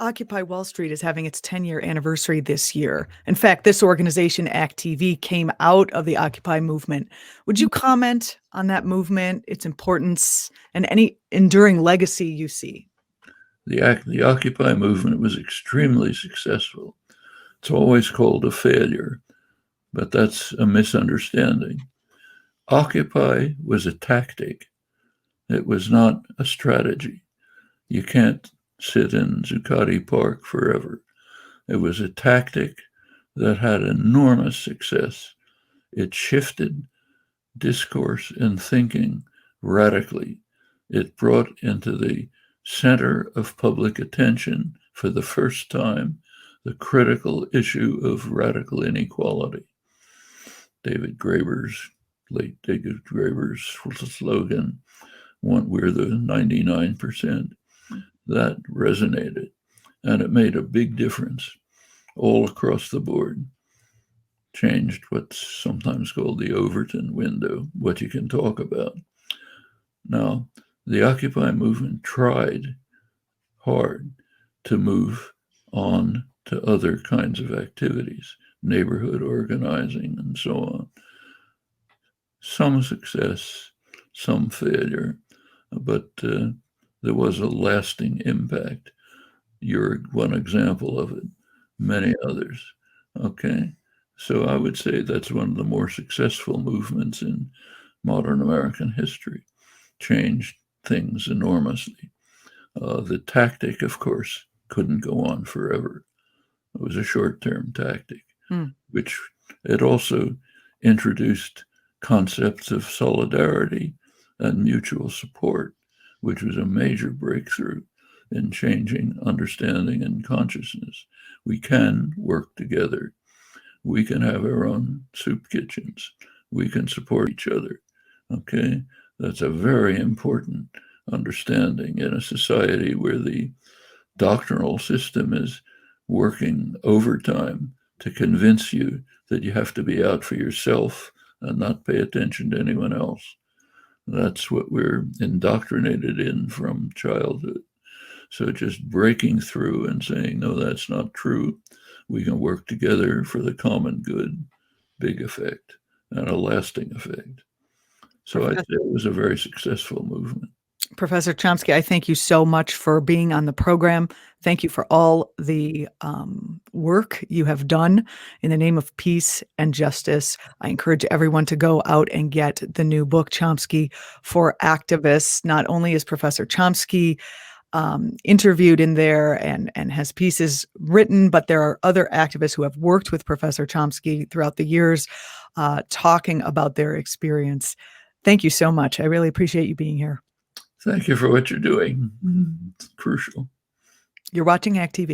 Occupy Wall Street is having its 10-year anniversary this year. In fact, this organization, act.tv, came out of the Occupy movement. Would you comment on that movement, its importance, and any enduring legacy you see? The Occupy movement was extremely successful. It's always called a failure, but that's a misunderstanding. Occupy was a tactic. It was not a strategy. You can't sit in Zuccotti Park forever. It was a tactic that had enormous success. It shifted discourse and thinking radically. It brought into the center of public attention for the first time the critical issue of radical inequality. Late David Graeber's slogan, "We're the 99%," that resonated, and it made a big difference all across the board. Changed what's sometimes called the Overton window, what you can talk about. Now, the Occupy movement tried hard to move on to other kinds of activities, neighborhood organizing and so on. Some success, some failure, but there was a lasting impact. You're one example of it, many others. Okay, so I would say that's one of the more successful movements in modern American history. Changed things enormously. The tactic, of course, couldn't go on forever. It was a short-term tactic, which it also introduced concepts of solidarity and mutual support, which was a major breakthrough in changing understanding and consciousness. We can work together. We can have our own soup kitchens. We can support each other. Okay? That's a very important understanding in a society where the doctrinal system is working overtime to convince you that you have to be out for yourself and not pay attention to anyone else. That's what we're indoctrinated in from childhood. So just breaking through and saying, no, that's not true. We can work together for the common good, big effect and a lasting effect. So I'd say it was a very successful movement. Professor Chomsky, I thank you so much for being on the program. Thank you for all the work you have done in the name of peace and justice. I encourage everyone to go out and get the new book, Chomsky for Activists. Not only is Professor Chomsky interviewed in there and has pieces written, but there are other activists who have worked with Professor Chomsky throughout the years talking about their experience. Thank you so much. I really appreciate you being here. Thank you for what you're doing. It's crucial. You're watching act.tv.